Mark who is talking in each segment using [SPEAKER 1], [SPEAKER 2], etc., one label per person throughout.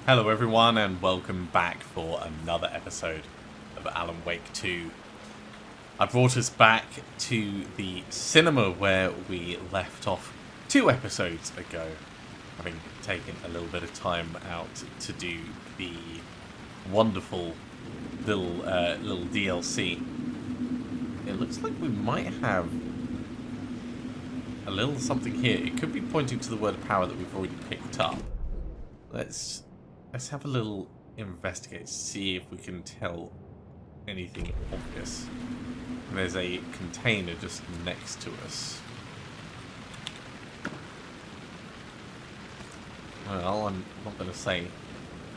[SPEAKER 1] Hello everyone and welcome back for another episode of Alan Wake 2. I brought us back to the cinema where we left off 2 episodes ago, having taken a little bit of time out to do the wonderful little DLC. It looks like we might have a little something here. It could be pointing to the word power that we've already picked up. Let's have a little investigate, see if we can tell anything obvious. And there's a container just next to us. Well, I'm not going to say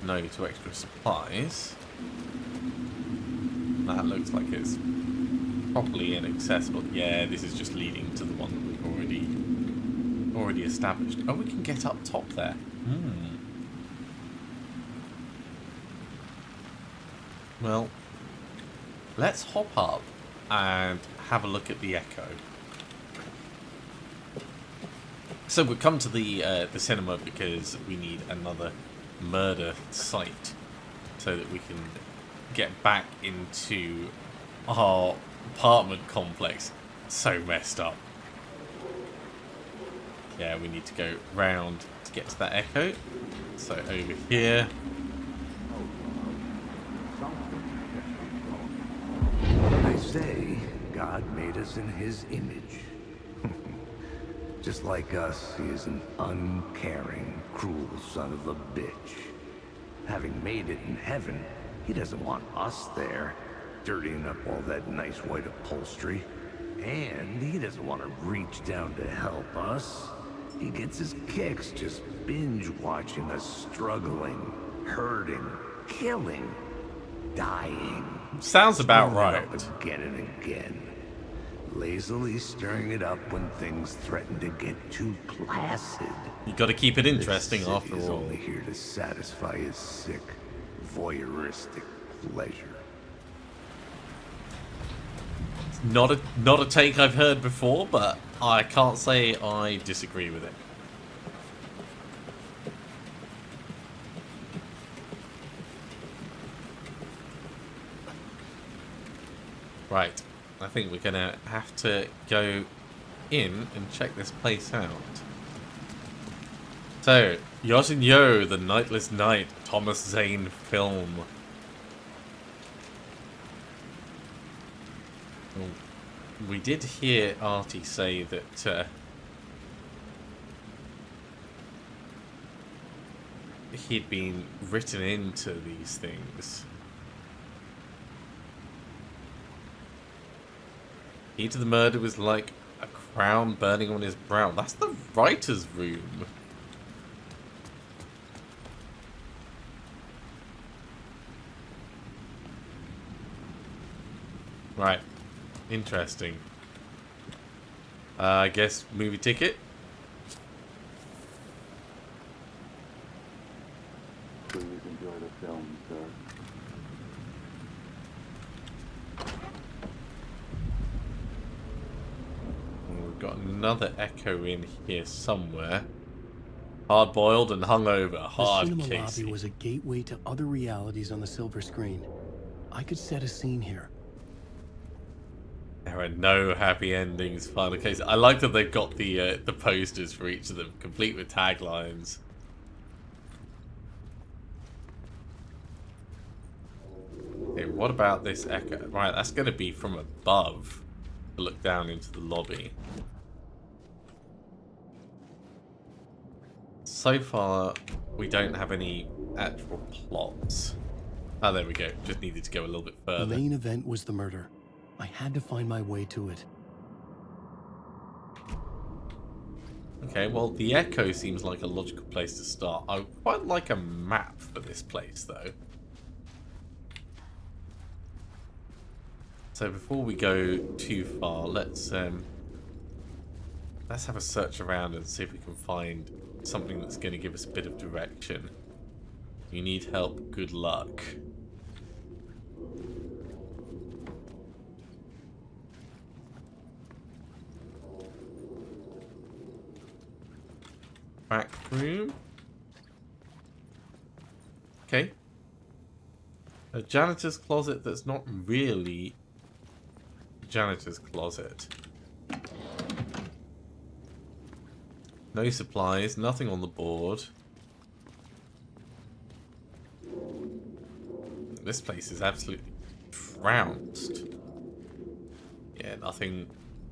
[SPEAKER 1] no to extra supplies. That looks like it's properly inaccessible. Yeah, this is just leading to the one that we've already established. Oh, we can get up top there. Well, let's hop up and have a look at the Echo. So we've come to the cinema because we need another murder site so that we can get back into our apartment complex. So messed up. Yeah, we need to go round to get to that Echo. So over here.
[SPEAKER 2] They say God made us in his image. Just like us, he is an uncaring, cruel son of a bitch. Having made it in heaven, he doesn't want us there, dirtying up all that nice white upholstery. And he doesn't want to reach down to help us. He gets his kicks just binge watching us struggling, hurting, killing, dying.
[SPEAKER 1] Sounds about
[SPEAKER 2] Stirring
[SPEAKER 1] right.
[SPEAKER 2] it up again and again. Lazily stirring it up when things threaten to get too placid.
[SPEAKER 1] You got to keep it interesting after
[SPEAKER 2] He's
[SPEAKER 1] all.
[SPEAKER 2] only here to satisfy his sick, voyeuristic pleasure.
[SPEAKER 1] Not a take I've heard before, but I can't say I disagree with it. Right, I think we're gonna have to go in and check this place out. So, Yosin Yo, The Nightless Night, Thomas Zane film. We did hear Artie say that he'd been written into these things. Key to the murder was like a crown burning on his brow. That's the writer's room. Right. Interesting. I guess movie ticket.
[SPEAKER 3] Please enjoy the film, sir.
[SPEAKER 1] We've got another Echo in here somewhere. Hard-boiled and hungover. Hard
[SPEAKER 4] The cinema
[SPEAKER 1] Casey.
[SPEAKER 4] lobby was a gateway to other realities on the silver screen. I could set a scene here.
[SPEAKER 1] There are no happy endings. Final case. I like that they've got the posters for each of them, complete with taglines. Okay, what about this Echo? Right, that's going to be from above to look down into the lobby. So far, we don't have any actual plots. Oh, there we go. Just needed to go a little bit
[SPEAKER 4] The
[SPEAKER 1] further.
[SPEAKER 4] main event was the murder. I had to find my way to it.
[SPEAKER 1] Okay, well, the Echo seems like a logical place to start. I would quite like a map for this place, though. So before we go too far, let's have a search around and see if we can find something that's going to give us a bit of direction. You need help, good luck. Back room. Okay. A janitor's closet that's not really a janitor's closet. No supplies, nothing on the board. This place is absolutely trounced. Yeah, nothing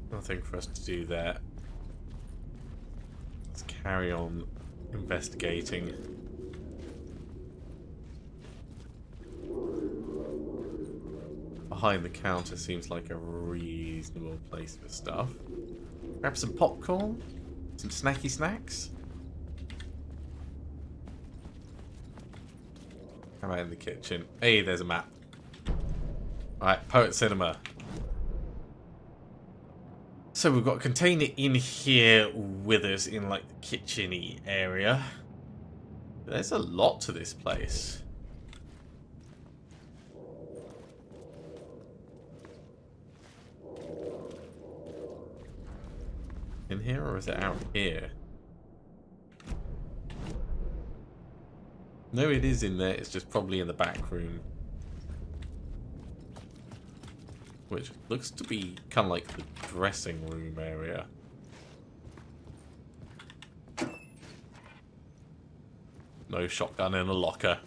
[SPEAKER 1] for us to do there. Let's carry on investigating. Behind the counter seems like a reasonable place for stuff. Grab some popcorn, some snacky snacks. How about in the kitchen? Hey, there's a map. Alright, Poet Cinema. So we've got a container in here with us in like the kitchen-y area. There's a lot to this place. In here or is it out here? No, it is in there. It's just probably in the back room. Which looks to be kind of like the dressing room area. No shotgun in a locker.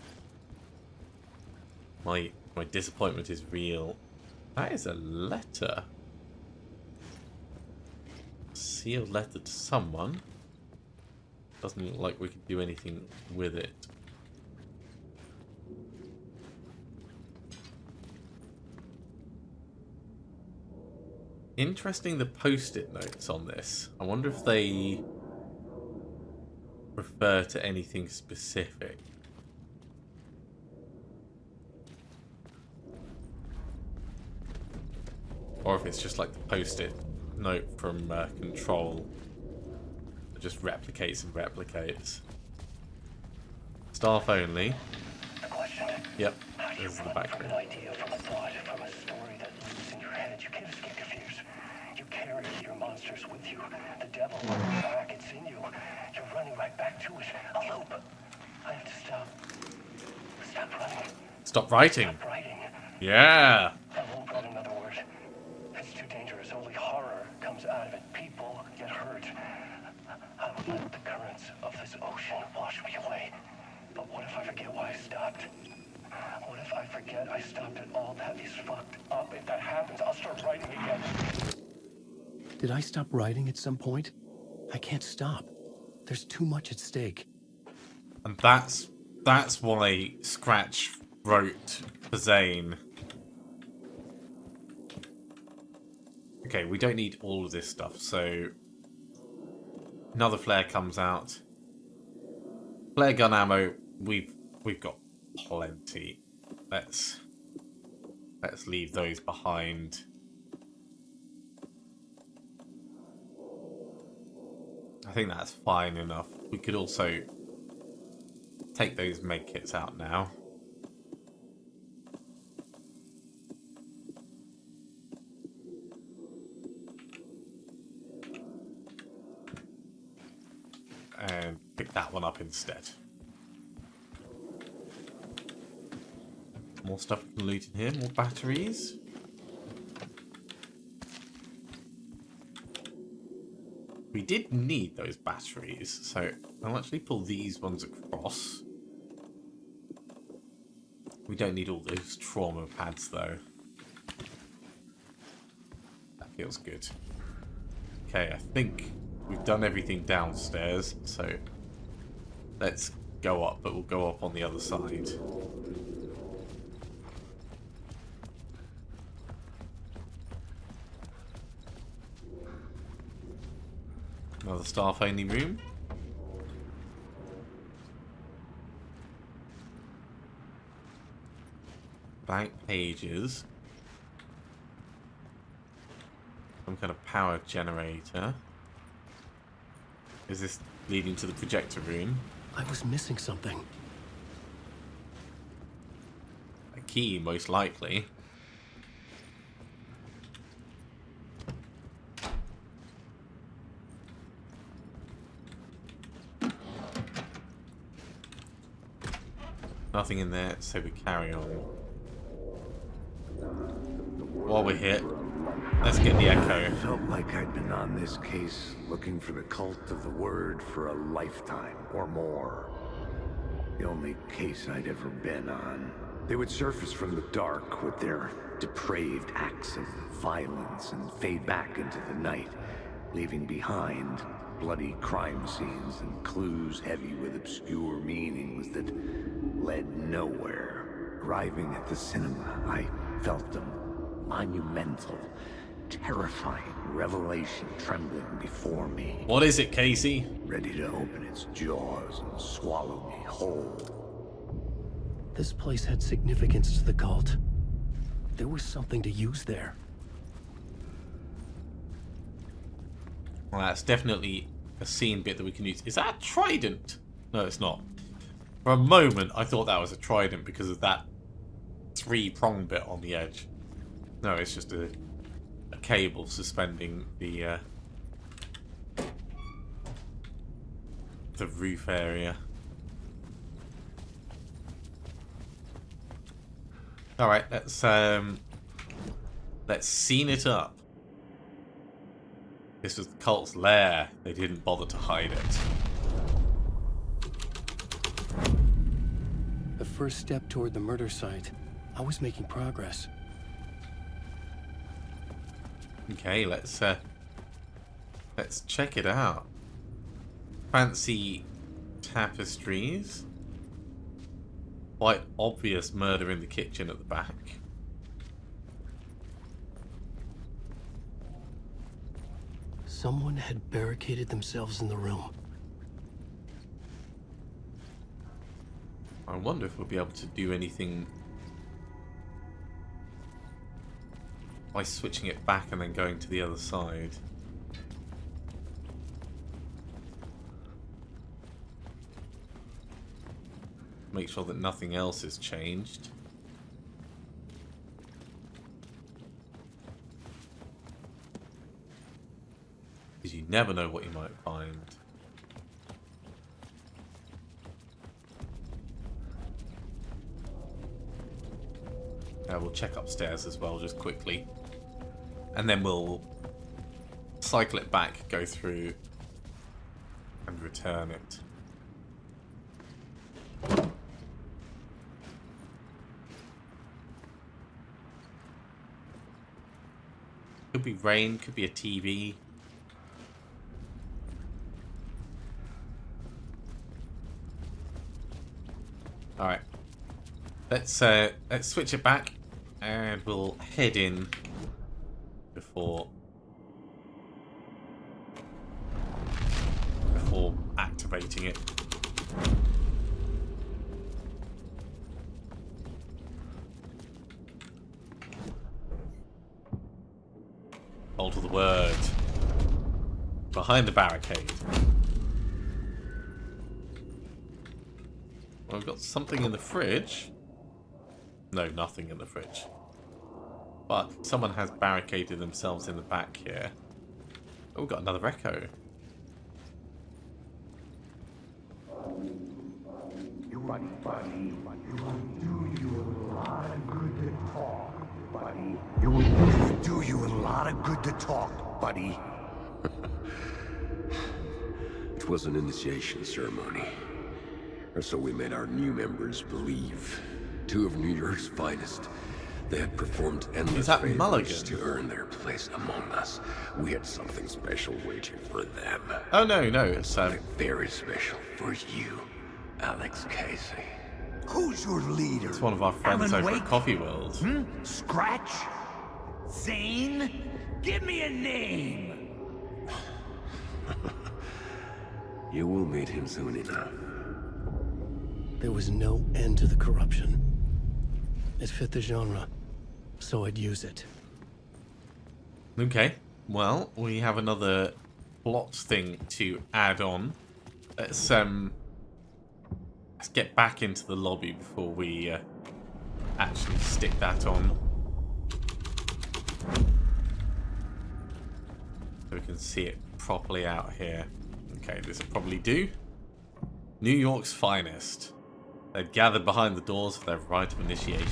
[SPEAKER 1] My disappointment is real. That is a letter. Sealed letter to someone. Doesn't look like we could do anything with it. Interesting, the post-it notes on this. I wonder if they refer to anything specific. Or if it's just like the post-it note from Control. It just replicates and replicates. Staff only. Yep, this is the back room.
[SPEAKER 5] Idea from a thought, from a story that lives in your head. You can't escape confused. You carry your monsters with you. The devil on your back, it's in you. You're running right back to it. A loop. I have to stop. Stop running.
[SPEAKER 1] Stop writing.
[SPEAKER 5] Stop writing.
[SPEAKER 1] Yeah.
[SPEAKER 5] I won't write another word. It's too dangerous. Only horror comes out of it. People get hurt. I will let the currents of this ocean wash me away. But what if I forget why I stopped? What if I forget I stopped at all? That is fucked up. If that happens, I'll start writing again.
[SPEAKER 4] Did I stop writing at some point? I can't stop. There's too much at stake.
[SPEAKER 1] And that's why Scratch wrote for Zane. Okay, we don't need all of this stuff, so another flare comes out. Flare gun ammo, we've got plenty. Let's leave those behind. I think that's fine enough. We could also take those med kits out now. And pick that one up instead. More stuff we can loot in here, more batteries. We did need those batteries, so I'll actually pull these ones across. We don't need all those trauma pads though. That feels good. Okay, I think we've done everything downstairs, so let's go up, but we'll go up on the other side. Another staff-only room. Blank pages. Some kind of power generator. Is this leading to the projector room?
[SPEAKER 4] I was missing something.
[SPEAKER 1] A key, most likely. Nothing in there, so we carry on. While we're here, let's get the
[SPEAKER 2] I
[SPEAKER 1] echo.
[SPEAKER 2] felt like I'd been on this case looking for the cult of the word for a lifetime or more. The only case I'd ever been on. They would surface from the dark with their depraved acts of violence and fade back into the night, leaving behind bloody crime scenes and clues heavy with obscure meanings that led nowhere. Arriving at the cinema, I felt a monumental, terrifying revelation trembling before me,
[SPEAKER 1] What is it, Casey?
[SPEAKER 2] ready to open its jaws and swallow me whole.
[SPEAKER 4] This place had significance to the cult. There was something to use there.
[SPEAKER 1] Well, that's definitely a scene bit that we can use. Is that a trident? No, it's not. For a moment, I thought that was a trident because of that three-prong bit on the edge. No, it's just a cable suspending the roof area. All right, let's scene it up. This was the cult's lair. They didn't bother to hide it.
[SPEAKER 4] The first step toward the murder site. I was making progress.
[SPEAKER 1] Okay, let's check it out. Fancy tapestries. Quite obvious murder in the kitchen at the back.
[SPEAKER 4] Someone had barricaded themselves in the room.
[SPEAKER 1] I wonder if we'll be able to do anything by switching it back and then going to the other side. Make sure that nothing else is changed. Because you never know what you might find. We'll check upstairs as well, just quickly. And then we'll cycle it back, go through, and return it. Could be rain, could be a TV. Alright. Let's switch it back and we'll head in before activating it. Alter the word. Behind the barricade. Well, we've got something in the fridge. No, nothing in the fridge. But someone has barricaded themselves in the back here. Oh, we've got another echo.
[SPEAKER 2] You want buddy, you will do you a lot of good to talk, buddy. You will do you a lot of good to talk, buddy.
[SPEAKER 6] It was an initiation ceremony. Or so we made our new members believe. Two of New York's finest. They had performed endless
[SPEAKER 1] Is that
[SPEAKER 6] favors
[SPEAKER 1] Mulligan?
[SPEAKER 6] to earn their place among us. We had something special waiting for them.
[SPEAKER 1] Oh no, it's
[SPEAKER 6] Something very special for you, Alex Casey.
[SPEAKER 2] Who's your leader?
[SPEAKER 1] it's one of our friends
[SPEAKER 2] Alan
[SPEAKER 1] over
[SPEAKER 2] Wake?
[SPEAKER 1] at Coffee World.
[SPEAKER 2] Scratch? Zane? Give me a name!
[SPEAKER 6] You will meet him soon enough.
[SPEAKER 4] There was no end to the corruption. It fit the genre, so I'd use it.
[SPEAKER 1] Okay, well, we have another plot thing to add on. Let's get back into the lobby before we actually stick that on. So we can see it properly out here. Okay, this will probably do. New York's finest. They'd gathered behind the doors for their rite of initiation.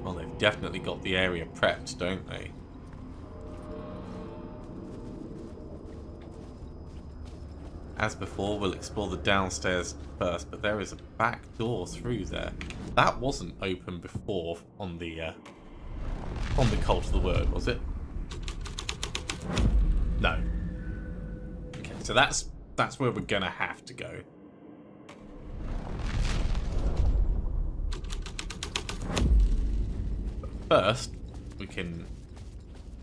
[SPEAKER 1] Well, they've definitely got the area prepped, don't they? As before, we'll explore the downstairs first, but there is a back door through there. That wasn't open before on the Cult of the Word, was it? No. Okay, so that's where we're gonna have to go. But first, we can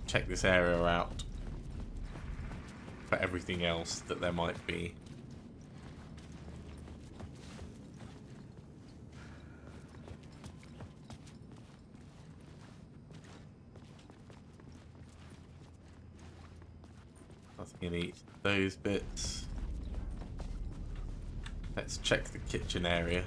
[SPEAKER 1] check this area out for everything else that there might be. I was gonna eat those bits. Let's check the kitchen area.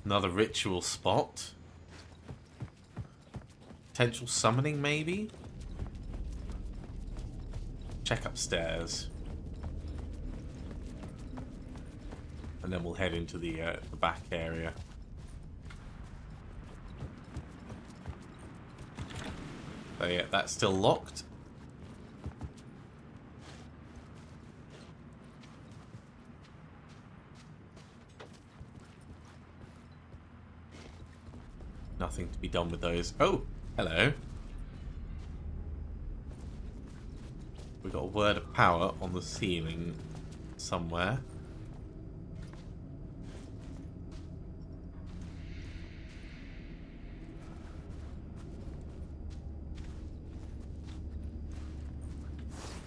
[SPEAKER 1] Another ritual spot. Potential summoning, maybe? Check upstairs. And then we'll head into the back area. So yeah, that's still locked. Nothing to be done with those. Oh, hello. We've got a word of power on the ceiling somewhere.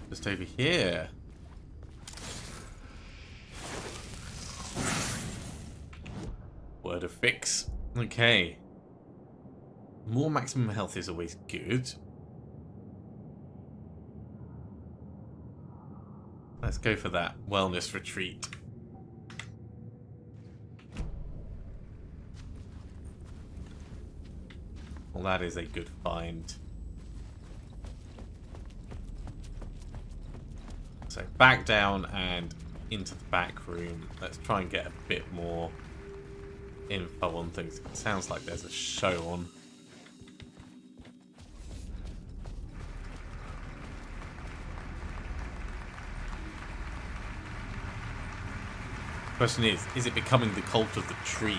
[SPEAKER 1] Just over here. Word of fix. Okay. More maximum health is always good. Let's go for that wellness retreat. Well, that is a good find. So back down and into the back room. Let's try and get a bit more info on things. It sounds like there's a show on. Question is it becoming the cult of the tree?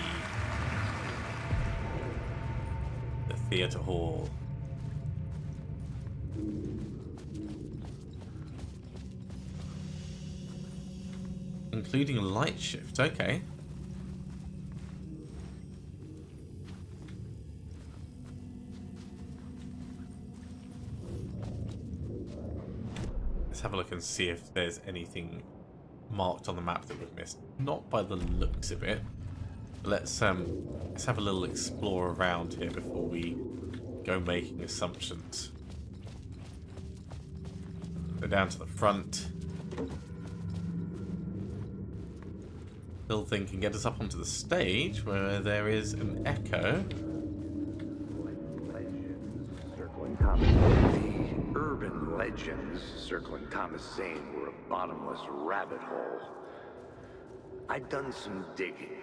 [SPEAKER 1] The theatre hall. Including a light shift, okay. Let's have a look and see if there's anything marked on the map that we've missed. Not by the looks of it. Let's have a little explore around here before we go making assumptions. Go down to the front. Little thing can get us up onto the stage where there is an echo.
[SPEAKER 2] The urban legends circling Thomas Zane were a bottomless rabbit hole. I'd done some digging.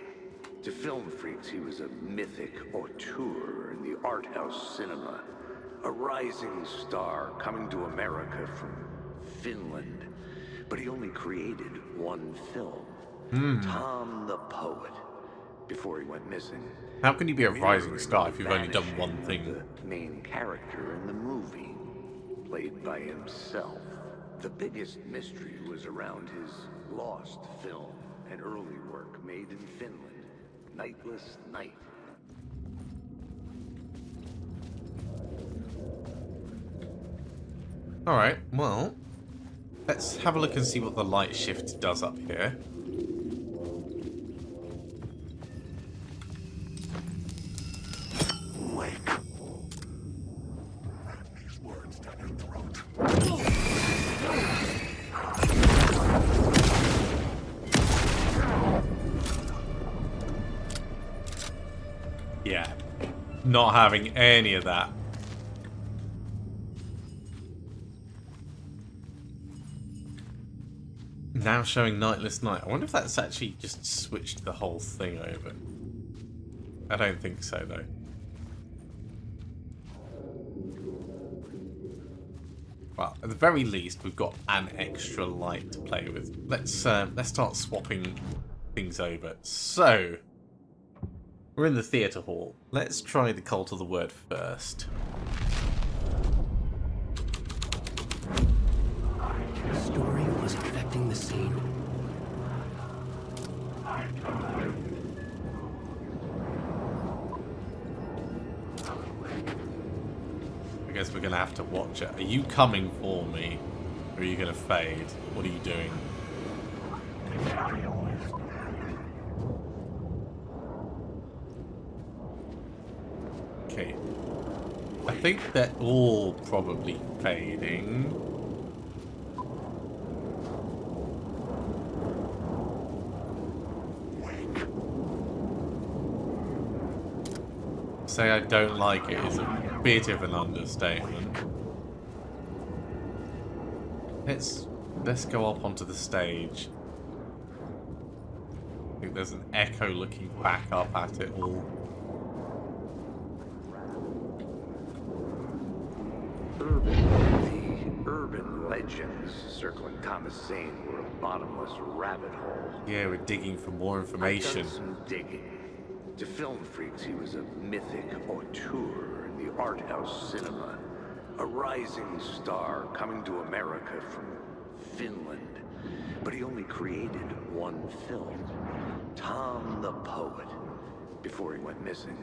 [SPEAKER 2] To film freaks, he was a mythic auteur in the art house cinema. A rising star coming to America from Finland. But he only created one film. Tom the Poet. Before he went missing.
[SPEAKER 1] How can you be a rising star if you've only done one thing?
[SPEAKER 2] The main character in the movie, played by himself. The biggest mystery was around his lost film and early work made in Finland, Nightless Night.
[SPEAKER 1] Alright, well, let's have a look and see what the light shift does up here. not having any of that. Now showing Nightless Night. I wonder if that's actually just switched the whole thing over. I don't think so, though. Well, at the very least, we've got an extra light to play with. Let's start swapping things over. So, we're in the theatre hall. Let's try the Cult of the Word first.
[SPEAKER 4] The story was affecting the scene.
[SPEAKER 1] I guess we're going to have to watch it. Are you coming for me? Or are you going to fade? What are you doing? Okay. I think they're all probably fading. Say I don't like it is a bit of an understatement. Let's go up onto the stage. I think there's an echo looking back up at it all.
[SPEAKER 2] The urban legends circling Thomas Zane were a bottomless rabbit hole.
[SPEAKER 1] Yeah, we're digging for more information.
[SPEAKER 2] I've done some digging. To film freaks, he was a mythic auteur in the art house cinema. A rising star coming to America from Finland. But he only created one film, Tom the Poet, before he went missing.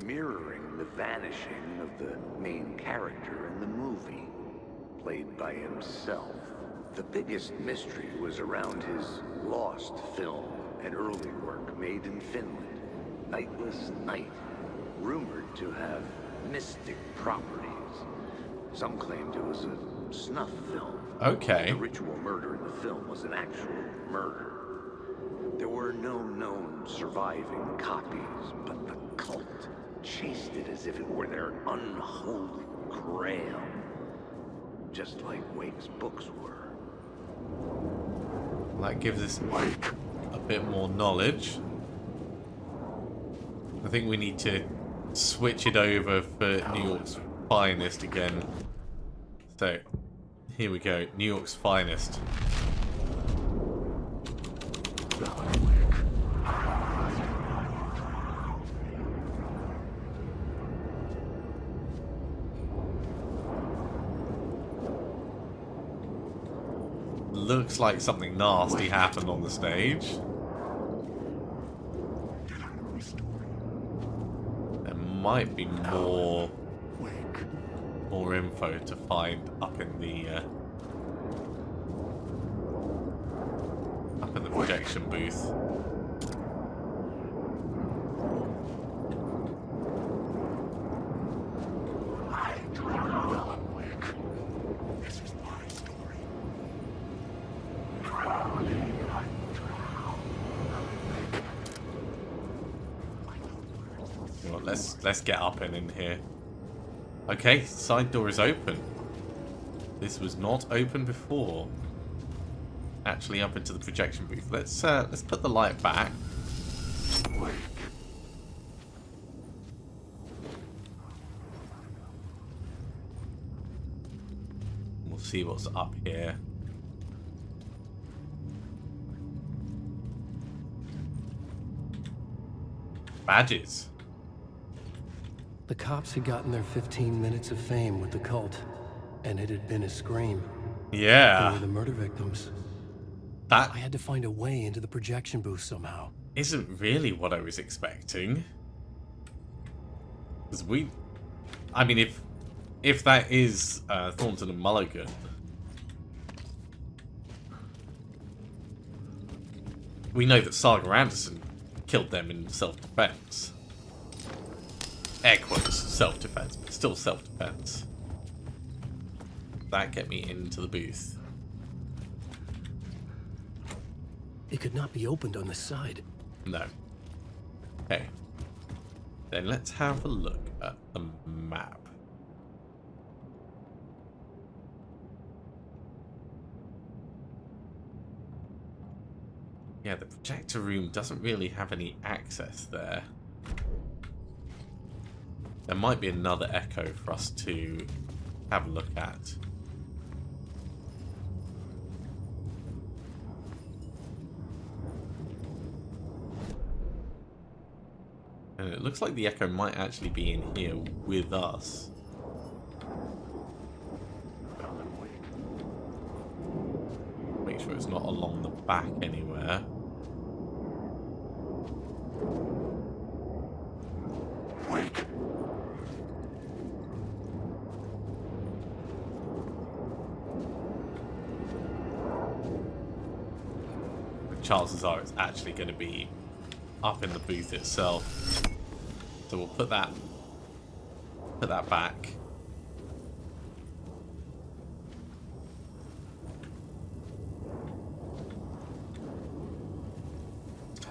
[SPEAKER 2] Mirroring the vanishing of the main character in the movie, played by himself. The biggest mystery was around his lost film, an early work made in Finland. Nightless Night, rumored to have mystic properties. Some claimed it was a snuff film.
[SPEAKER 1] Okay.
[SPEAKER 2] The ritual murder in the film was an actual murder. There were no known surviving copies, but the cult chased it as if it were their unholy grail. Just like Wake's books were.
[SPEAKER 1] That gives us a bit more knowledge. I think we need to switch it over for New York's Finest again. So, here we go. New York's Finest. Looks like something nasty happened on the stage. There might be more info to find up in the projection booth. Well, let's get up and in here. Okay, side door is open. This was not open before. Actually, up into the projection booth. Let's put the light back. We'll see what's up here. Badges.
[SPEAKER 4] The cops had gotten their 15 minutes of fame with the cult, and it had been a scream. They
[SPEAKER 1] Yeah.
[SPEAKER 4] were the murder victims.
[SPEAKER 1] That
[SPEAKER 4] I had to find a way into the projection booth somehow.
[SPEAKER 1] isn't really what I was expecting. Because I mean, if that is Thornton and Mulligan, we know that Saga Anderson killed them in self-defense. Air quotes, self-defense, but still self-defense. That get me into the booth.
[SPEAKER 4] It could not be opened on the side.
[SPEAKER 1] No. Okay. Then let's have a look. at the map. Yeah, the projector room doesn't really have any access there. There might be another echo for us to have a look at. And it looks like the echo might actually be in here with us. Make sure it's not along the back anywhere.
[SPEAKER 2] Wake!
[SPEAKER 1] The chances are it's actually going to be up in the booth itself. So we'll put that back.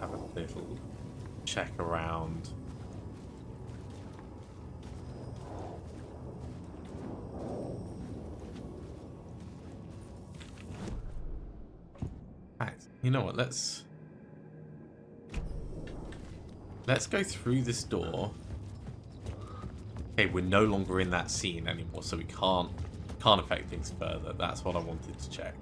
[SPEAKER 1] Have a little check around. Right, you know what? Let's go through this door. Okay, we're no longer in that scene anymore, so we can't affect things further. That's what I wanted to check.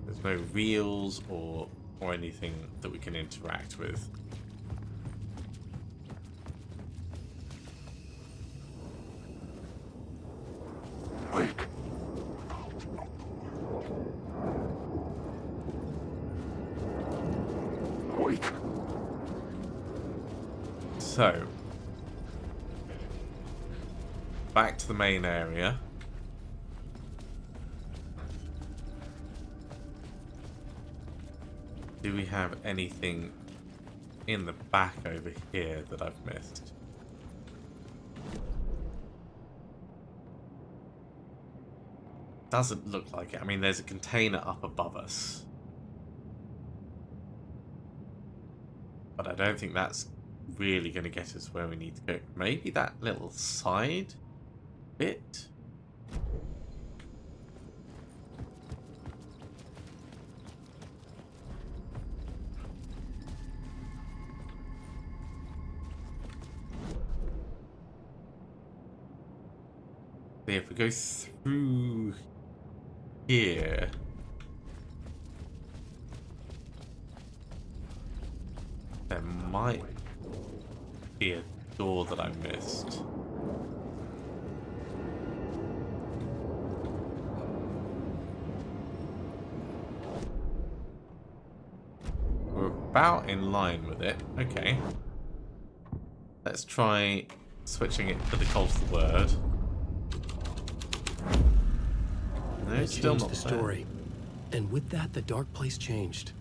[SPEAKER 1] There's no reels or anything that we can interact with.
[SPEAKER 2] Wake! Wake!
[SPEAKER 1] So, back to the main area. Do we have anything in the back over here that I've missed? Doesn't look like it. I mean, there's a container up above us. But I don't think that's really going to get us where we need to go. Maybe that little side bit? If we go through here, there might be a door that I missed. We're about in line with it. Okay. Let's try switching it to the cult of the word. No,
[SPEAKER 4] It
[SPEAKER 1] it's still
[SPEAKER 4] changed
[SPEAKER 1] not
[SPEAKER 4] the
[SPEAKER 1] there.
[SPEAKER 4] story. And with that, the dark place changed.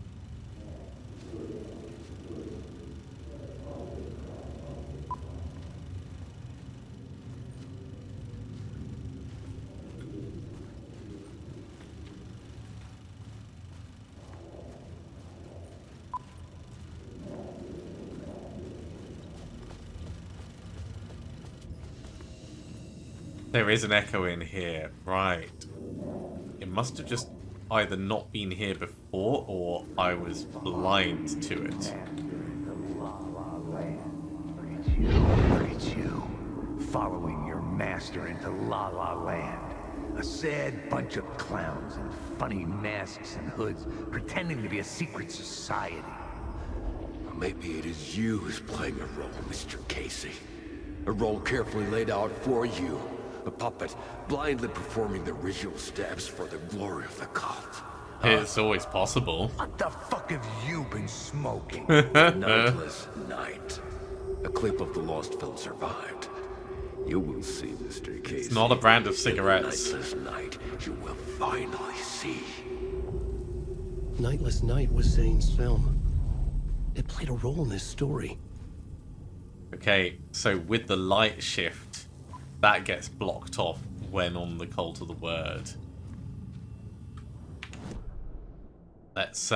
[SPEAKER 1] There is an echo in here, right. It must have just either not been here before or I was blind to it.
[SPEAKER 2] Look at you. Following your master into La La Land. A sad bunch of clowns in funny masks and hoods, pretending to be a secret society.
[SPEAKER 6] Maybe it is you who's playing a role, Mr. Casey. A role carefully laid out for you. A puppet, blindly performing the ritual steps for the glory of the cult.
[SPEAKER 1] It's always possible.
[SPEAKER 2] What the fuck have you been smoking?
[SPEAKER 6] Nightless Night. A clip of the lost film survived. You will see, Mr. Casey.
[SPEAKER 1] It's not a brand of
[SPEAKER 6] In
[SPEAKER 1] cigarettes.
[SPEAKER 6] Nightless Night, you will finally see.
[SPEAKER 4] Nightless Night was Zane's film. It played a role in this story.
[SPEAKER 1] Okay, so with the light shift, that gets blocked off when on the cult of the word. Let's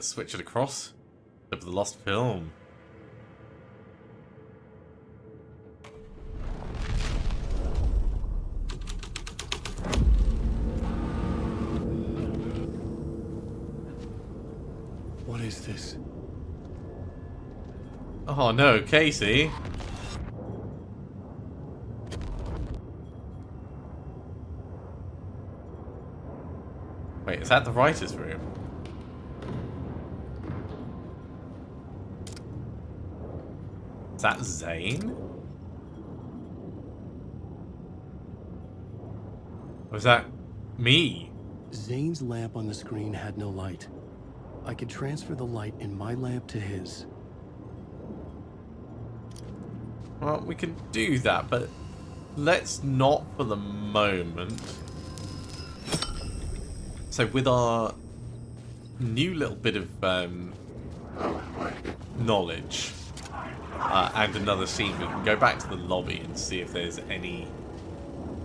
[SPEAKER 1] switch it across. Of the lost film.
[SPEAKER 4] is this?
[SPEAKER 1] Oh no, Casey. Wait, is that the writer's room? Is that Zane? Or is that me?
[SPEAKER 4] Zane's lamp on the screen had no light. I could transfer the light in my lamp to his.
[SPEAKER 1] Well, we can do that, but let's not for the moment. So with our new little bit of knowledge and another scene, we can go back to the lobby and see if there's any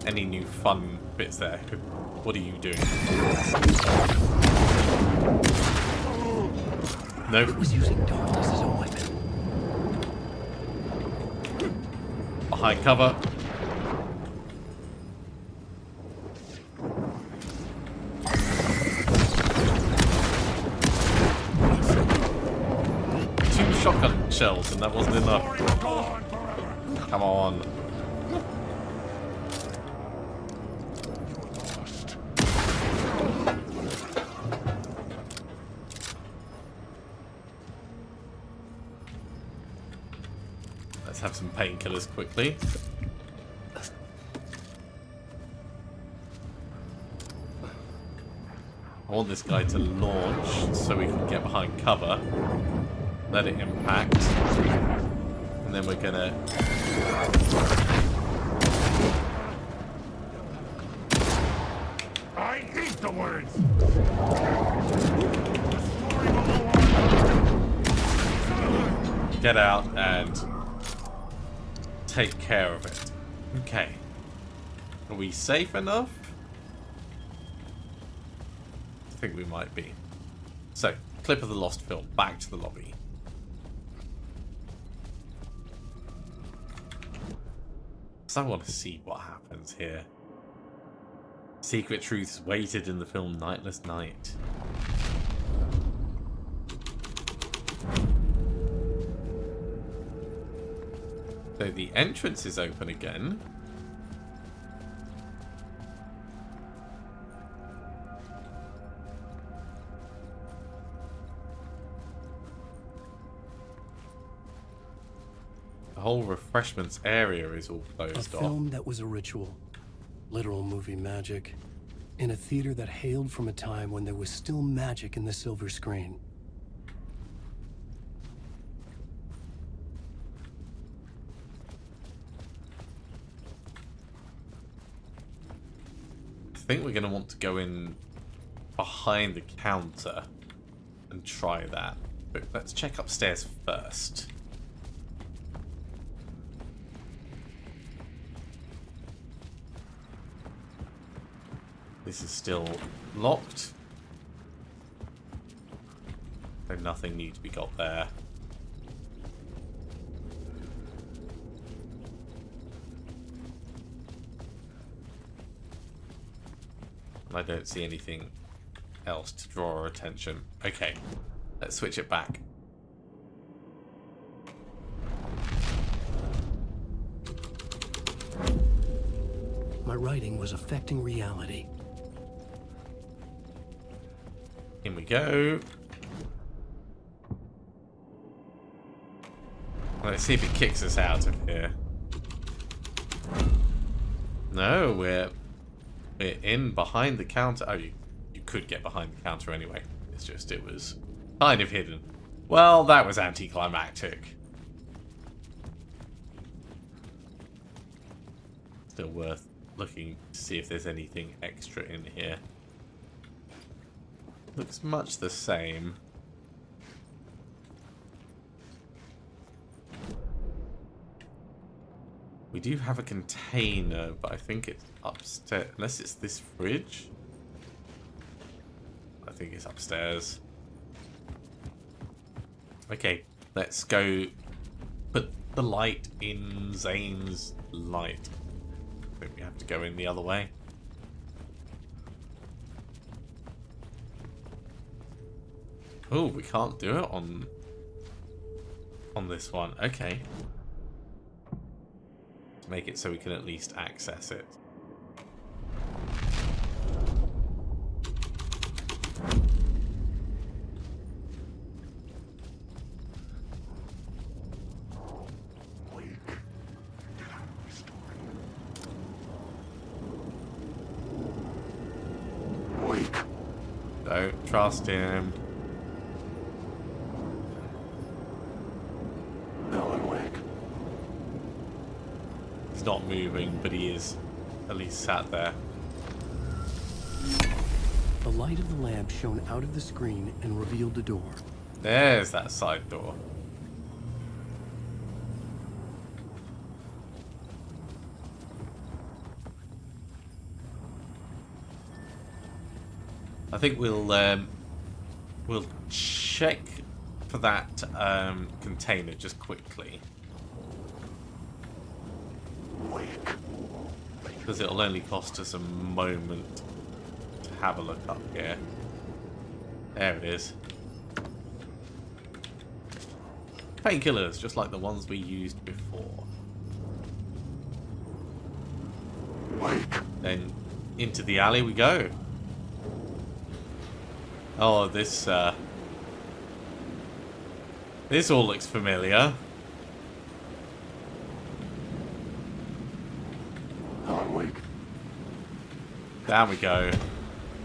[SPEAKER 1] new fun bits there. What are you doing? No.
[SPEAKER 4] It was using darkness as a weapon.
[SPEAKER 1] Behind cover. Two shotgun shells and that wasn't enough. Come on. Let's have some painkillers quickly. I want this guy to launch so we can get behind cover. Let it impact. And then we're gonna...
[SPEAKER 7] I hate the words.
[SPEAKER 1] Get out and take care of it. Okay. Are we safe enough? I think we might be. So, clip of the lost film. Back to the lobby. So I want to see what happens here. Secret truths waited in the film Nightless Night. So the entrance is open again. The whole refreshments area is all
[SPEAKER 4] A
[SPEAKER 1] closed off.
[SPEAKER 4] film that was a ritual. Literal movie magic. In a theater that hailed from a time when there was still magic in the silver screen.
[SPEAKER 1] I think we're going to want to go in behind the counter and try that. But let's check upstairs first. This is still locked. So nothing new to be got there. I don't see anything else to draw our attention. Okay, let's switch it back.
[SPEAKER 4] My writing was affecting reality.
[SPEAKER 1] In we go. Let's see if it kicks us out of here. No, we're in behind the counter. Oh, you could get behind the counter anyway. It's just it was kind of hidden. Well, that was anticlimactic. Still worth looking to see if there's anything extra in here. Looks much the same. We do have a container, but I think it's upstairs. Unless it's this fridge. I think it's upstairs. Okay, let's go put the light in Zane's light. I think we have to go in the other way. Oh, we can't do it on this one. Okay. Make it so we can at least access it. Don't trust him.
[SPEAKER 6] Alan Wake.
[SPEAKER 1] He's not moving, but he is at least sat there.
[SPEAKER 4] The light of the lamp shone out of the screen and revealed the door.
[SPEAKER 1] There's that side door. I think we'll check for that container just quickly, because it'll only cost us a moment to have a look up here. There it is. Painkillers, just like the ones we used before. Then into the alley we go. Oh, this all looks familiar.
[SPEAKER 6] Alan Wake.
[SPEAKER 1] Down we go.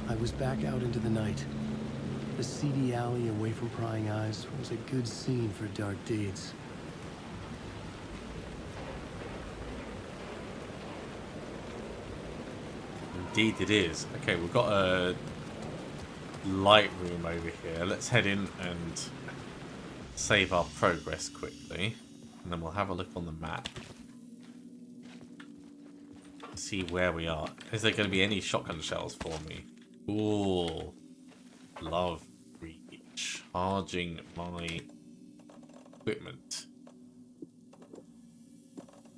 [SPEAKER 4] I was back out into the night. The seedy alley away from prying eyes was a good scene for dark deeds.
[SPEAKER 1] Indeed it is. Okay, we've got a light room over here. Let's head in and save our progress quickly, and then we'll have a look on the map. See where we are. Is there going to be any shotgun shells for me? Ooh, love recharging my equipment.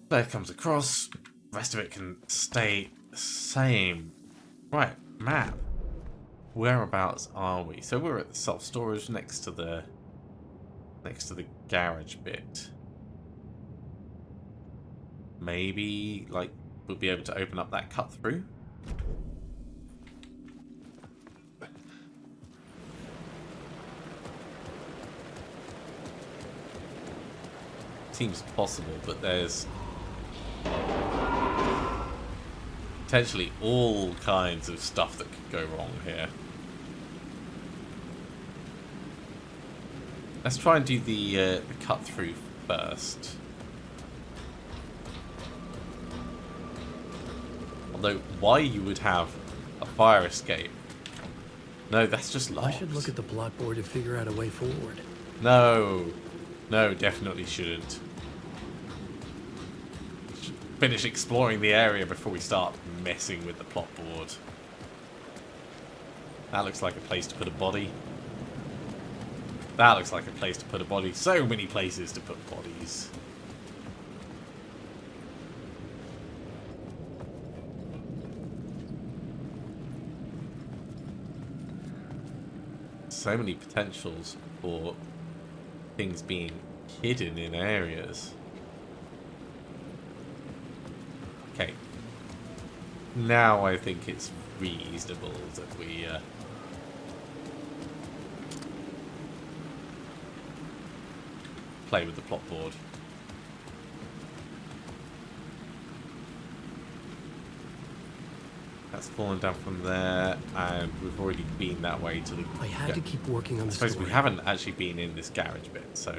[SPEAKER 1] There comes across. Rest of it can stay the same. Right, map. Whereabouts are we? So we're at the self-storage next to the garage bit. Maybe like we'll be able to open up that cut through. Seems possible, but there's potentially all kinds of stuff that could go wrong here. Let's try and do the cut through first. Although, why you would have a fire escape? No, that's just locked.
[SPEAKER 4] I should look at the plot board to figure out a way forward.
[SPEAKER 1] No, no, definitely shouldn't. Finish exploring the area before we start messing with the plot board. That looks like a place to put a body. That looks like a place to put a body. So many places to put bodies. So many potentials for things being hidden in areas. Okay. Now I think it's reasonable that we play with the plot board. That's fallen down from there, and we've already been that way to the...
[SPEAKER 4] I had to keep working on
[SPEAKER 1] I
[SPEAKER 4] the
[SPEAKER 1] suppose
[SPEAKER 4] story.
[SPEAKER 1] we haven't actually been in this garage bit, so...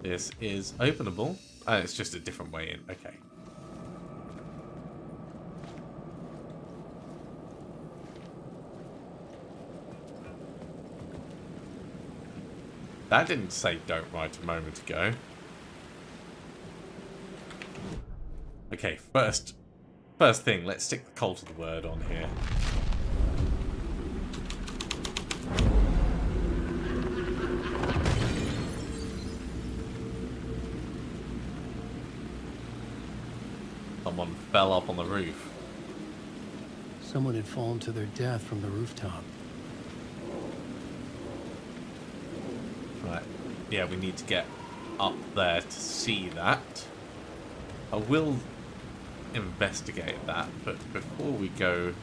[SPEAKER 1] This is openable. It's just a different way in. Okay. That didn't say don't write a moment ago. Okay, first thing, let's stick the cult of the word on here. Someone fell up on the roof.
[SPEAKER 4] Someone had fallen to their death from the rooftop.
[SPEAKER 1] Right. Yeah, we need to get up there to see that. I will investigate that, but before we go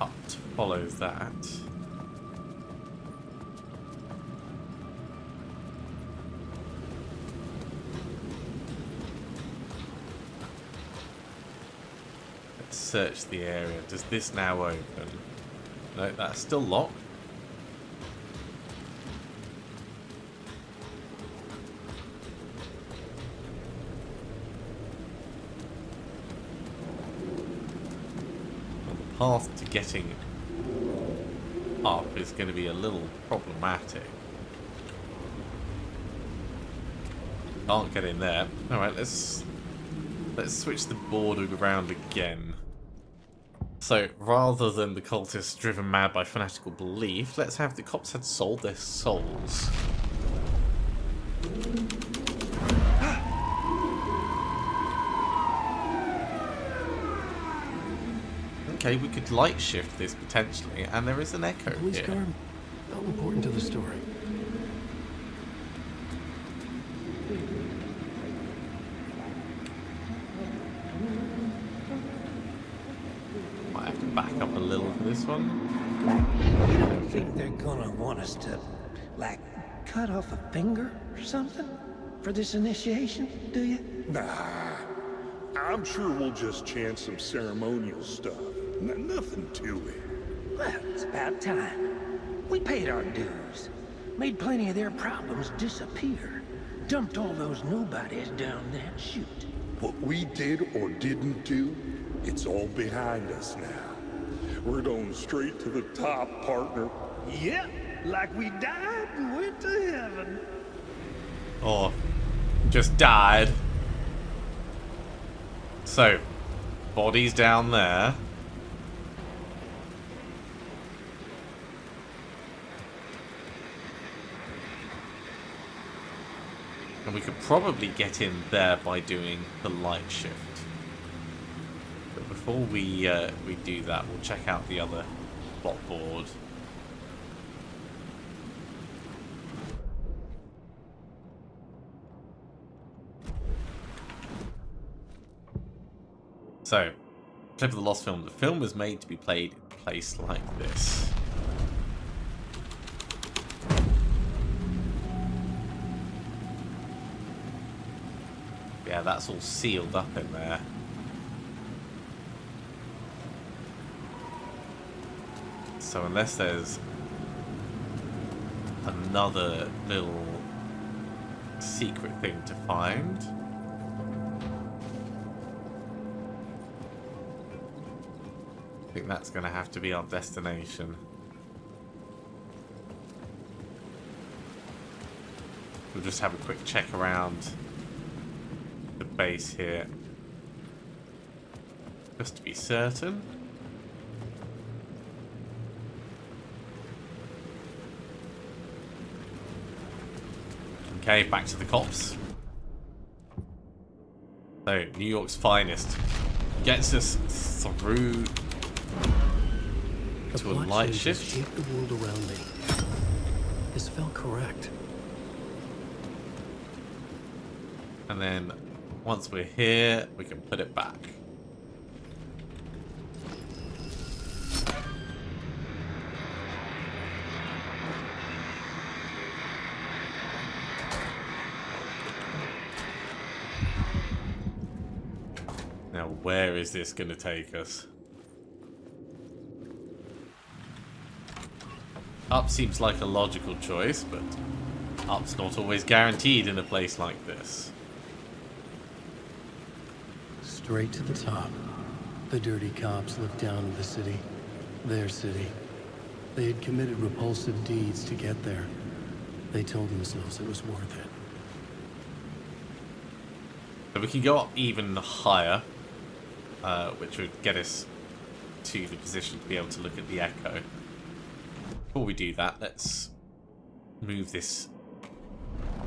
[SPEAKER 1] up to follow that, let's search the area. Does this now open? No, that's still locked. Path to getting up is going to be a little problematic. Can't get in there. Alright, let's switch the board around again. So, rather than the cultists driven mad by fanatical belief, let's have the cops had sold their souls. Okay, we could light shift this potentially, and there is an echo
[SPEAKER 4] Police
[SPEAKER 1] here.
[SPEAKER 4] car? How important to the story?
[SPEAKER 1] Might have to back up a little for this one.
[SPEAKER 7] You don't think they're gonna want us to, like, cut off a finger or something for this initiation, do you?
[SPEAKER 8] Nah, I'm sure we'll just chant some ceremonial stuff. Nothing to it.
[SPEAKER 7] Well, it's about time. We paid our dues. Made plenty of their problems disappear. Dumped all those nobodies down that chute.
[SPEAKER 8] What we did or didn't do, it's all behind us now. We're going straight to the top, partner.
[SPEAKER 7] Yep, like we died and went to heaven.
[SPEAKER 1] Or just died. So, bodies down there. And we could probably get in there by doing the light shift. But before we do that, we'll check out the other plot board. So, clip of the lost film. The film was made to be played in a place like this. Yeah, that's all sealed up in there. So unless there's another little secret thing to find, I think that's going to have to be our destination. We'll just have a quick check around the base here, just to be certain. Okay, back to the cops. So, New York's finest gets us through
[SPEAKER 4] The
[SPEAKER 1] to a
[SPEAKER 4] plot
[SPEAKER 1] light
[SPEAKER 4] changes
[SPEAKER 1] shift.
[SPEAKER 4] shaped the world around me. This felt correct.
[SPEAKER 1] And then once we're here, we can put it back. Now, where is this going to take us? Up seems like a logical choice, but up's not always guaranteed in a place like this.
[SPEAKER 4] Straight to the top. The dirty cops looked down at the city. Their city. They had committed repulsive deeds to get there. They told themselves it was worth it.
[SPEAKER 1] So we can go up even higher, which would get us to the position to be able to look at the echo. Before we do that, let's move this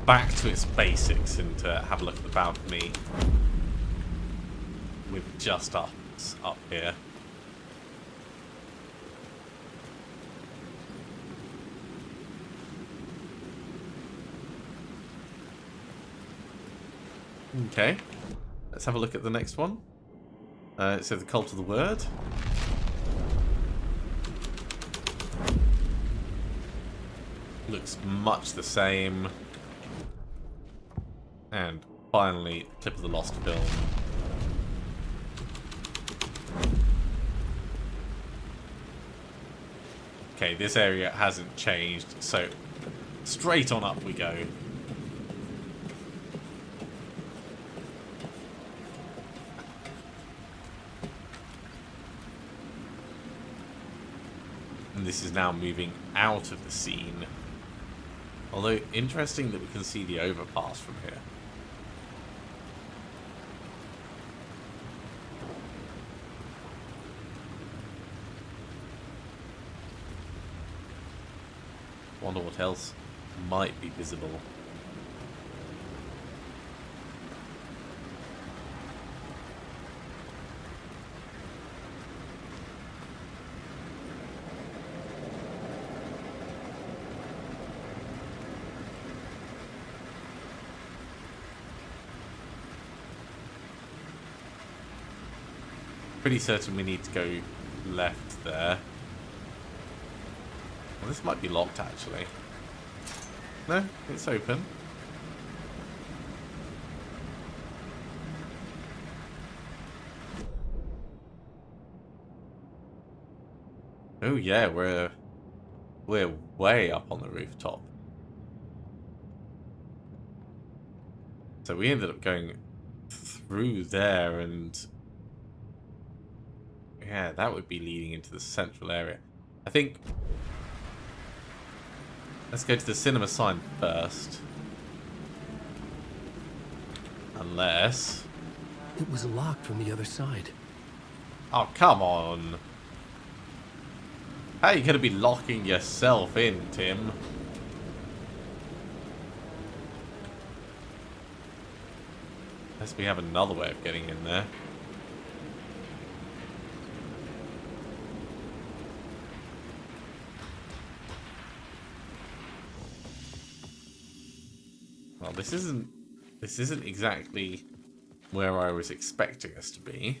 [SPEAKER 1] back to its basics and have a look at the balcony with just us up here. Okay. Let's have a look at the next one. So the Cult of the Word. Looks much the same. And finally, Clip of the Lost Film. Okay, this area hasn't changed, so straight on up we go. And this is now moving out of the scene. Although, interesting that we can see the overpass from here. Wonder what else might be visible. Pretty certain we need to go left there. Well, this might be locked, actually. No, it's open. Oh yeah, we're way up on the rooftop. So we ended up going through there, and yeah, that would be leading into the central area. I think let's go to the cinema sign first. Unless...
[SPEAKER 4] It was locked from the other side.
[SPEAKER 1] Oh, come on. How are you going to be locking yourself in, Tim? Unless we have another way of getting in there. Well, this isn't exactly where I was expecting us to be.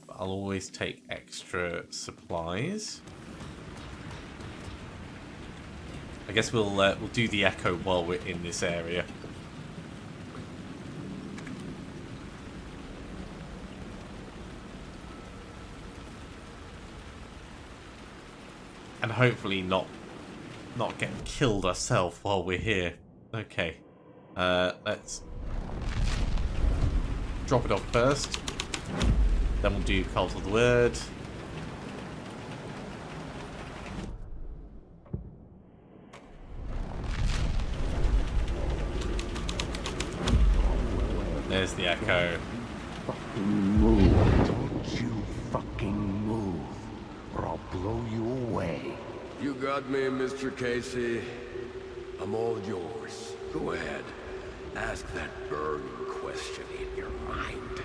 [SPEAKER 1] But I'll always take extra supplies. I guess we'll do the echo while we're in this area. And hopefully not get killed ourselves while we're here. Okay. Let's drop it off first. Then we'll do Cult of the Word. There's the echo.
[SPEAKER 2] Move. Don't you fucking move, or I'll blow you away.
[SPEAKER 6] You got me, Mr. Casey. I'm all yours. Go ahead. Ask that burning question in your mind.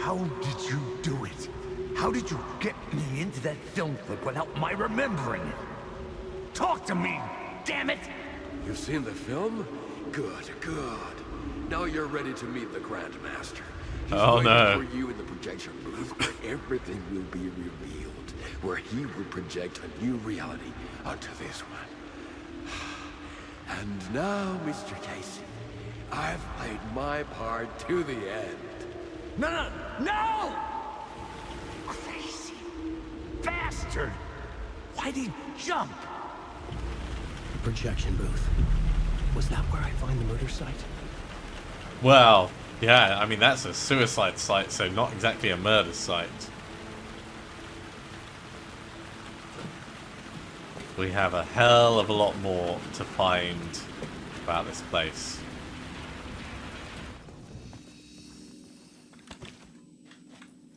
[SPEAKER 2] How did you do it? How did you get me into that film clip without my remembering it? Talk to me, damn it!
[SPEAKER 6] You've seen the film? Good, good. Now you're ready to meet the Grandmaster. He's waiting for you in the projection booth where everything will be revealed, where he will project a new reality onto this one. And now, Mr. Casey, I've played my part to the end.
[SPEAKER 2] No! Crazy bastard! Why'd he jump?
[SPEAKER 4] The projection booth. Was that where I find the murder site?
[SPEAKER 1] Well, yeah, I mean, that's a suicide site, so not exactly a murder site. We have a hell of a lot more to find about this place.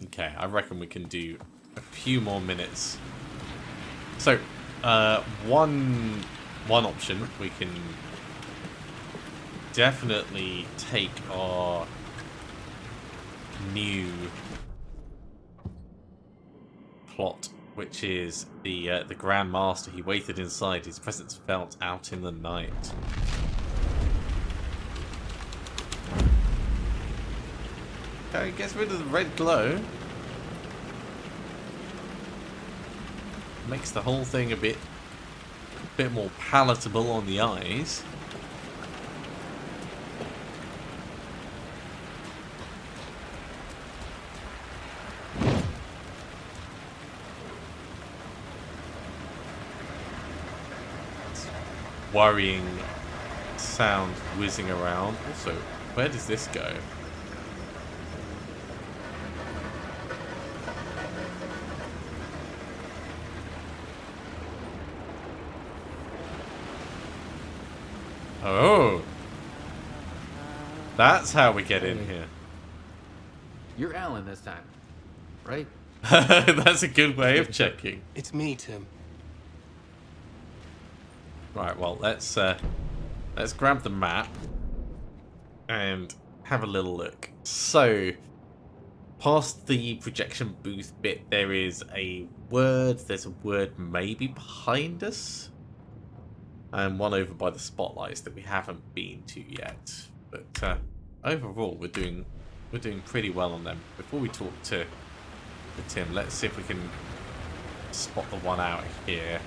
[SPEAKER 1] Okay, I reckon we can do a few more minutes. So, one option, we can definitely take our new plot which is the Grand Master. He waited inside. His presence felt out in the night. Okay, gets rid of the red glow. Makes the whole thing a bit more palatable on the eyes. Worrying sound whizzing around. Also, where does this go? Oh, that's how we get in here.
[SPEAKER 9] You're Alan this time, right?
[SPEAKER 1] That's a good way of checking.
[SPEAKER 4] It's me, Tim.
[SPEAKER 1] Right, well, let's grab the map and have a little look. So, past the projection booth bit, there is a word. There's a word maybe behind us, and one over by the spotlights that we haven't been to yet. But overall, we're doing pretty well on them. Before we talk to Tim, let's see if we can spot the one out here.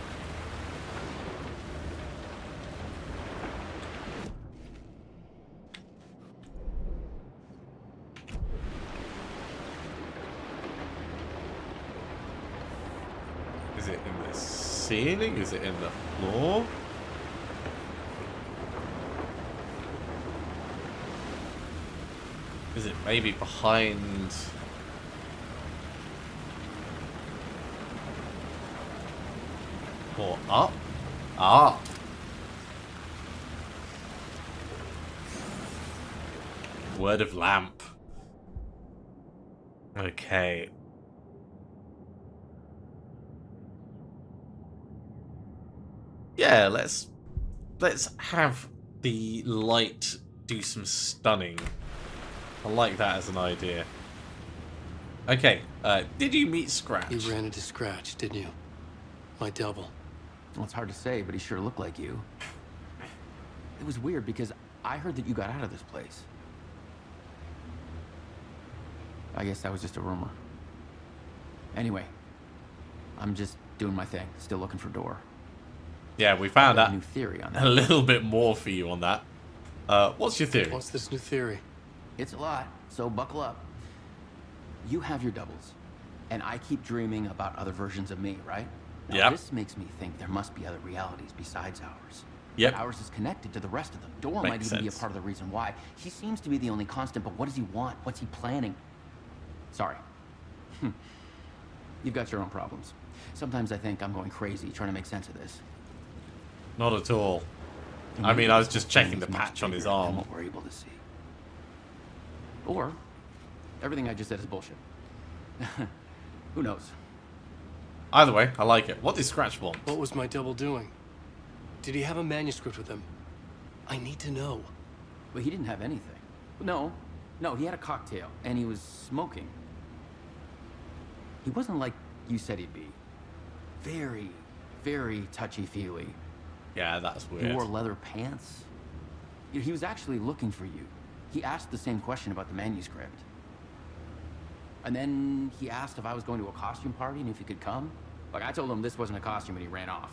[SPEAKER 1] Is it in the ceiling? Is it in the floor? Is it maybe behind? Or up? Up. Word of lamp. Okay. Yeah, let's have the light do some stunning. I like that as an idea. Okay, did you meet Scratch?
[SPEAKER 4] You ran into Scratch, didn't you? My double.
[SPEAKER 9] Well, it's hard to say, but he sure looked like you. It was weird because I heard that you got out of this place. I guess that was just a rumor. Anyway, I'm just doing my thing, still looking for Door.
[SPEAKER 1] Yeah, we found
[SPEAKER 9] I
[SPEAKER 1] out
[SPEAKER 9] have a new theory on that.
[SPEAKER 1] a little bit more for you on that. What's your theory?
[SPEAKER 4] What's this new theory?
[SPEAKER 9] It's a lot, so buckle up. You have your doubles, and I keep dreaming about other versions of me, right? Now,
[SPEAKER 1] Yep.
[SPEAKER 9] This makes me think there must be other realities besides ours.
[SPEAKER 1] Yep.
[SPEAKER 9] But ours is connected to the rest of them. Door
[SPEAKER 1] Makes
[SPEAKER 9] might even be a
[SPEAKER 1] sense.
[SPEAKER 9] part of the reason why. He seems to be the only constant, but what does he want? What's he planning? Sorry. You've got your own problems. Sometimes I think I'm going crazy trying to make sense of this.
[SPEAKER 1] Not at all.
[SPEAKER 9] And
[SPEAKER 1] I mean,
[SPEAKER 9] maybe
[SPEAKER 1] I was
[SPEAKER 9] this
[SPEAKER 1] just
[SPEAKER 9] whole thing
[SPEAKER 1] checking the
[SPEAKER 9] is much
[SPEAKER 1] patch on his
[SPEAKER 9] bigger than
[SPEAKER 1] arm.
[SPEAKER 9] what we're able to see. Or everything I just said is bullshit. Who knows?
[SPEAKER 1] Either way, I like it. What did Scratch want?
[SPEAKER 4] What was my double doing? Did he have a manuscript with him? I need to know.
[SPEAKER 9] But he didn't have anything. No, he had a cocktail, and he was smoking. He wasn't like you said he'd be. Very, very touchy-feely.
[SPEAKER 1] Yeah, that's
[SPEAKER 9] He
[SPEAKER 1] weird.
[SPEAKER 9] wore leather pants. He was actually looking for you. He asked the same question about the manuscript. And then he asked if I was going to a costume party and if he could come. Like, I told him this wasn't a costume and he ran off.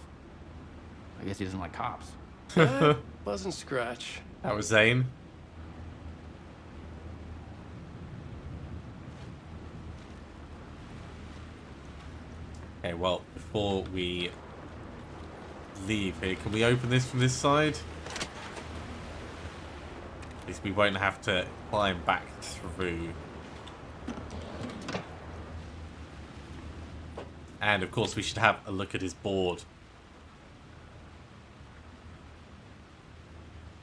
[SPEAKER 9] I guess he doesn't like cops.
[SPEAKER 4] That wasn't Scratch.
[SPEAKER 1] That was Zane. Okay, well, before we leave here, can we open this from this side? At least we won't have to climb back through. And of course we should have a look at his board.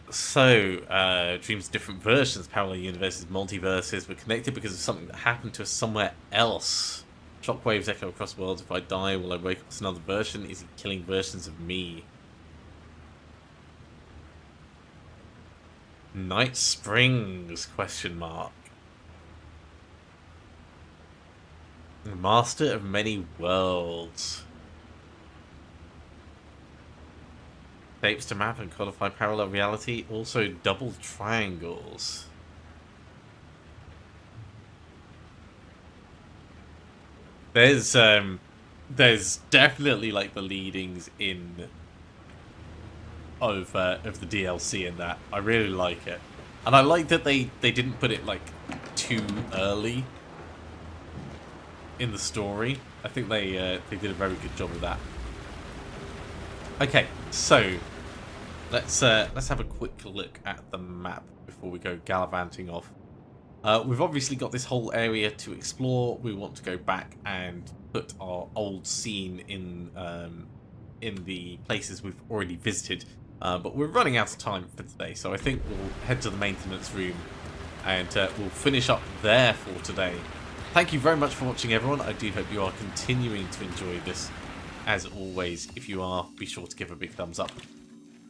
[SPEAKER 1] So, dreams of different versions, parallel universes, multiverses, were connected because of something that happened to us somewhere else. Shockwaves echo across worlds. If I die, will I wake up as another version? Is he killing versions of me? Night Springs? Question mark. Master of many worlds. Shapes to map and codify parallel reality. Also double triangles. There's definitely like the leadings in of the DLC in that. I really like it. And I like that they didn't put it like too early in the story. I think they did a very good job of that. Okay, so let's have a quick look at the map before we go gallivanting off. We've obviously got this whole area to explore. We want to go back and put our old scene in the places we've already visited. But we're running out of time for today, so I think we'll head to the maintenance room and we'll finish up there for today. Thank you very much for watching, everyone. I do hope you are continuing to enjoy this. As always, if you are, be sure to give a big thumbs up.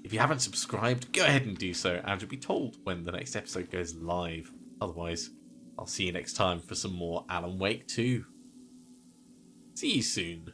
[SPEAKER 1] If you haven't subscribed, go ahead and do so, and you'll be told when the next episode goes live. Otherwise, I'll see you next time for some more Alan Wake 2. See you soon.